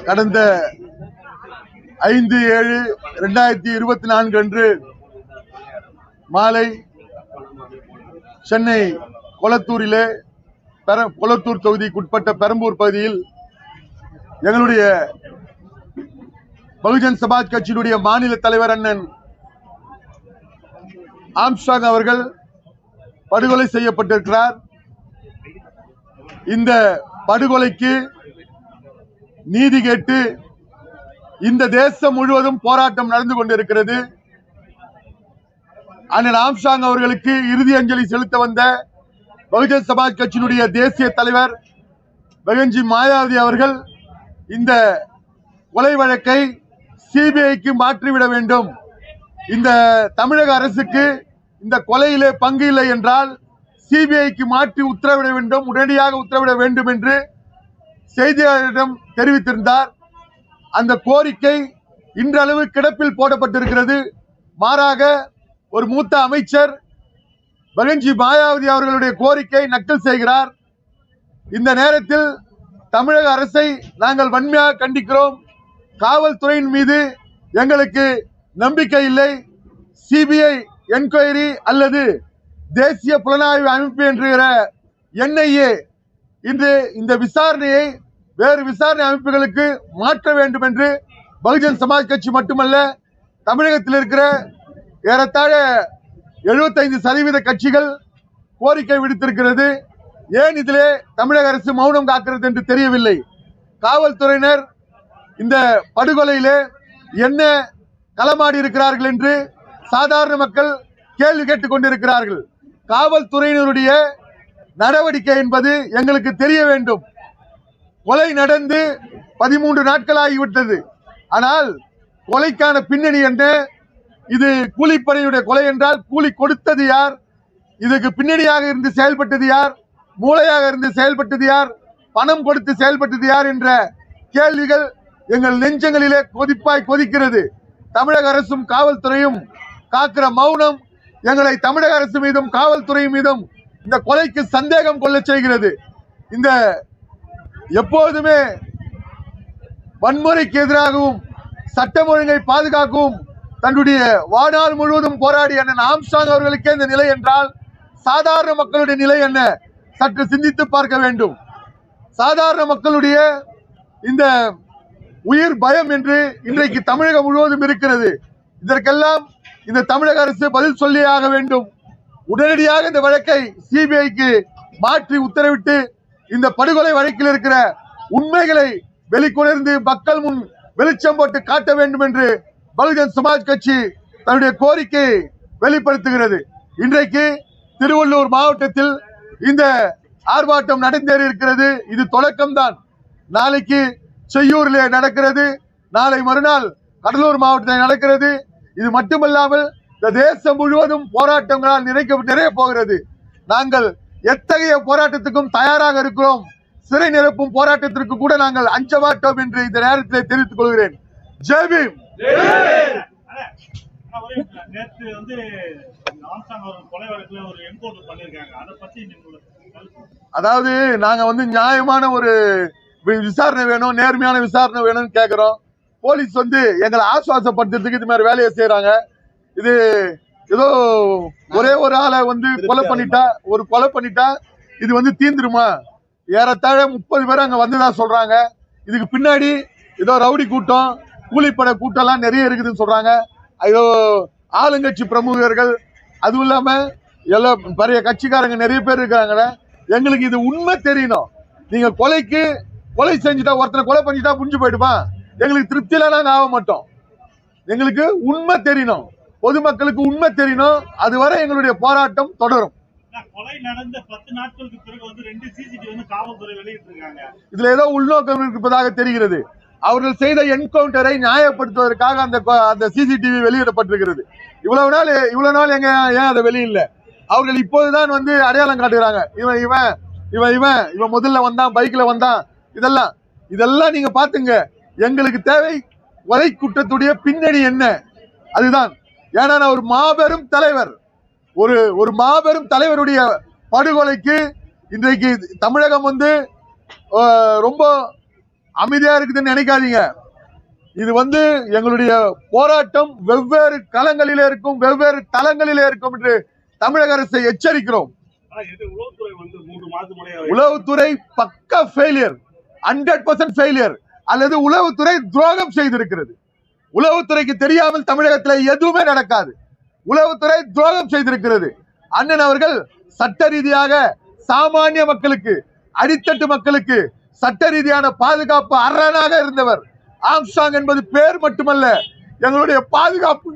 கடந்த 5/7/2024 அன்று மாலை சென்னை கொளத்தூரிலே கொளத்தூர் தொகுதிக்குட்பட்ட பெரம்பூர் பகுதியில் எங்களுடைய பகுஜன் சமாஜ் கட்சியினுடைய மாநில தலைவர் அண்ணன் ஆம்ஸ்ட்ராங் அவர்கள் படுகொலை செய்யப்பட்டிருக்கிறார். இந்த படுகொலைக்கு நீதி கேட்டு இந்த தேசம் முழுவதும் போராட்டம் நடந்து கொண்டிருக்கிறது. அண்ணன் ஆம்ஸ்ட்ராங் அவர்களுக்கு இறுதி அஞ்சலி செலுத்த வந்த பகுஜன் சமாஜ் கட்சியினுடைய தேசிய தலைவர் பெகன்ஜி மாயாவதி அவர்கள் இந்த கொலை வழக்கை சிபிஐக்கு மாற்றிவிட வேண்டும், இந்த தமிழக அரசுக்கு இந்த கொலையிலே பங்கு இல்லை என்றால் சிபிஐக்கு மாற்றி உத்தரவிட வேண்டும், உடனடியாக உத்தரவிட வேண்டும் என்று செய்தியாளரிடம் தெரிவித்திருந்தார். அந்த கோரிக்கை இன்றளவு கிடப்பில் போடப்பட்டிருக்கிறது. மாறாக ஒரு மூத்த அமைச்சர் பெகன்ஜி மாயாவதி அவர்களுடைய கோரிக்கை நக்கல் செய்கிறார். இந்த நேரத்தில் தமிழக அரசை நாங்கள் வன்மையாக கண்டிக்கிறோம். காவல்துறையின் மீது எங்களுக்கு நம்பிக்கை இல்லை. சிபிஐ என்கொயரி அல்லது தேசிய புலனாய்வு அமைப்பு என்கிற NIA இன்று இந்த விசாரணையை வேறு விசாரணை அமைப்புகளுக்கு மாற்ற வேண்டும் என்று பகுஜன் சமாஜ் கட்சி மட்டுமல்ல, தமிழகத்தில் இருக்கிற ஏறத்தாழ 75% கட்சிகள் கோரிக்கை விடுத்திருக்கிறது. ஏன் இதிலே தமிழக அரசு மௌனம் காக்கிறது என்று தெரியவில்லை. காவல்துறையினர் இந்த படுகொலையிலே என்ன களமாடி இருக்கிறார்கள் என்று சாதாரண மக்கள் கேள்வி கேட்டுக் கொண்டிருக்கிறார்கள். காவல்துறையினருடைய நடவடிக்கை என்பது எங்களுக்கு தெரிய வேண்டும். கொலை நடந்து 13 நாட்கள் ஆகிவிட்டது. ஆனால் கொலைக்கான பின்னணி என்ன? இது கூலிப்படையுடைய கொலை என்றால் கூலி கொடுத்தது யார்? இதுக்கு பின்னணியாக இருந்து செயல்பட்டது யார்? மூளையாக இருந்து செயல்பட்டது யார்? பணம் கொடுத்து செயல்பட்டது யார் என்ற கேள்விகள் எங்கள் நெஞ்சங்களிலே கொதிப்பாய் கொதிக்கிறது. தமிழக அரசும் காவல்துறையும் காக்கிற மௌனம் எங்களை தமிழக அரசு மீதும் காவல்துறை மீதும் இந்த கொலைக்கு சந்தேகம் கொள்ள செய்கிறது. இந்த எப்போதுமே வன்முறைக்கு எதிராகவும் சட்டம் ஒழுங்கை பாதுகாக்கவும் தன்னுடைய வாழ்நாள் முழுவதும் போராடிய அண்ணன் ஆம்ஸ்ட்ராங் அவர்களுக்கே இந்த நிலை என்றால் சாதாரண மக்களுடைய நிலை என்ன? சற்று சிந்தித்து பார்க்க வேண்டும். சாதாரண மக்களுடைய இந்த உயிர் பயம் என்று இன்றைக்கு தமிழகம் முழுவதும் இருக்கிறது. இதற்கெல்லாம் இந்த தமிழக அரசு பதில் சொல்லியே ஆக வேண்டும். உடனடியாக இந்த வழக்கை சிபிஐக்கு மாற்றி உத்தரவிட்டு இந்த படுகொலை வழக்கில் இருக்கிற உண்மைகளை வெளிக்கொணர்ந்து மக்கள் முன் வெளிச்சம் போட்டு காட்ட வேண்டும் என்று பகுஜன் சமாஜ் கட்சி தன்னுடைய கோரிக்கையை வெளிப்படுத்துகிறது. இன்றைக்கு திருவள்ளூர் மாவட்டத்தில் இந்த ஆர்ப்பாட்டம் நடந்தேறி இருக்கிறது. இது தொடக்கம்தான். நாளைக்கு செய்யூரிலே நடக்கிறது, நாளை மறுநாள் கடலூர் மாவட்டத்தில் நடக்கிறது. இது மட்டுமல்லாமல் இந்த தேசம் முழுவதும் போராட்டங்களால் நிறைய போகிறது. நாங்கள் எத்தகைய போராட்டத்துக்கும் தயாராக இருக்கிறோம். சிறை நிரப்பும் போராட்டத்திற்கு கூட நாங்கள் அஞ்ச மாட்டோம் என்று இந்த நேரத்தில் தெரிவித்துக் கொள்கிறேன். ஜெய் பீம். அதாவது நாங்க நியாயமான ஒரு விசாரணை வேணும், நேர்மையான விசாரணை வேணும்னு கேட்கிறோம். போலீஸ் எங்களை ஆசுவாசப்படுத்துறதுக்கு இது மாதிரி வேலையை செய்யறாங்க. இது ஏதோ ஒரே ஒரு ஆளை கொலை பண்ணிட்டா இது தீந்துருமா? ஏறத்தாழ 30 பேர் அங்க வந்ததா சொல்றாங்க. இதுக்கு பின்னாடி ஏதோ ரவுடி கூட்டம், கூலிப்படை கூட்டம் எல்லாம் நிறைய இருக்குதுன்னு சொல்றாங்க. ஐயோ, ஆளுங்கட்சி பிரமுகர்கள் அதுவும் இல்லாம எல்லா பெரிய கட்சிக்காரங்க நிறைய பேர் இருக்காங்க. எங்களுக்கு இது உண்மை தெரியணும். நீங்க கொலை செஞ்சுட்டா, ஒருத்தனை கொலை பண்ணிட்டா புரிஞ்சு போயிடுமா? எங்களுக்கு திருப்தியில நாங்க ஆக மாட்டோம். எங்களுக்கு உண்மை தெரியணும், பொதுமக்களுக்கு உண்மை தெரியணும். அதுவரை எங்களுடைய போராட்டம் தொடரும். கொலை நடந்த 10 நாட்களுக்கு பிறகு 2 சிசிடிவி காவல்துறை வெளியிட்டிருக்காங்க. இதுல ஏதோ உள்நோக்கம் இருப்பதாக தெரிகிறது. அவர்கள் செய்த என்கவுண்டரை நியாயப்படுத்துவதற்காக அந்த சிசிடிவி வெளியிடப்பட்டிருக்கிறது. இவ்வளவு நாள் எங்க ஏன் அதை வெளியில? அவர்கள் இப்போதுதான் அடையாளம் காட்டுகிறாங்க. இவன் முதல்ல வந்தான், பைக்ல வந்தான். இதெல்லாம் நீங்க பாத்துங்க. எங்களுக்கு தேவை கொலை குற்றத்துடைய பின்னணி என்ன, அதுதான். ஏன்னா நான் ஒரு மாபெரும் தலைவர், ஒரு மாபெரும் தலைவருடைய படுகொலைக்கு இன்றைக்கு தமிழகம் ரொம்ப அமைதியா இருக்குதுன்னு நினைக்காதீங்க. இது எங்களுடைய போராட்டம் வெவ்வேறு களங்களிலே இருக்கும், வெவ்வேறு தளங்களிலே இருக்கும் என்று தமிழக அரசை எச்சரிக்கிறோம். உளவுத்துறை பக்க ஃபெயிலியர், 100% ஃபெயிலியர், அல்லது உளவுத்துறை துரோகம் செய்திருக்கிறது. உளவுத்துறைக்கு தெரியாமல் தமிழகத்தில் எதுவுமே நடக்காது. உளவுத்துறை துரோகம் செய்திருக்கிறது. அண்ணன் அவர்கள் சட்ட ரீதியாக சாமானிய மக்களுக்கு, அடித்தட்டு மக்களுக்கு சட்ட ரீதியான பாதுகாப்பு அரணாக இருந்தவர். ஆம்ஸ்ட்ராங் என்பது பேர் மட்டுமல்ல, எங்களுடைய பாதுகாப்பு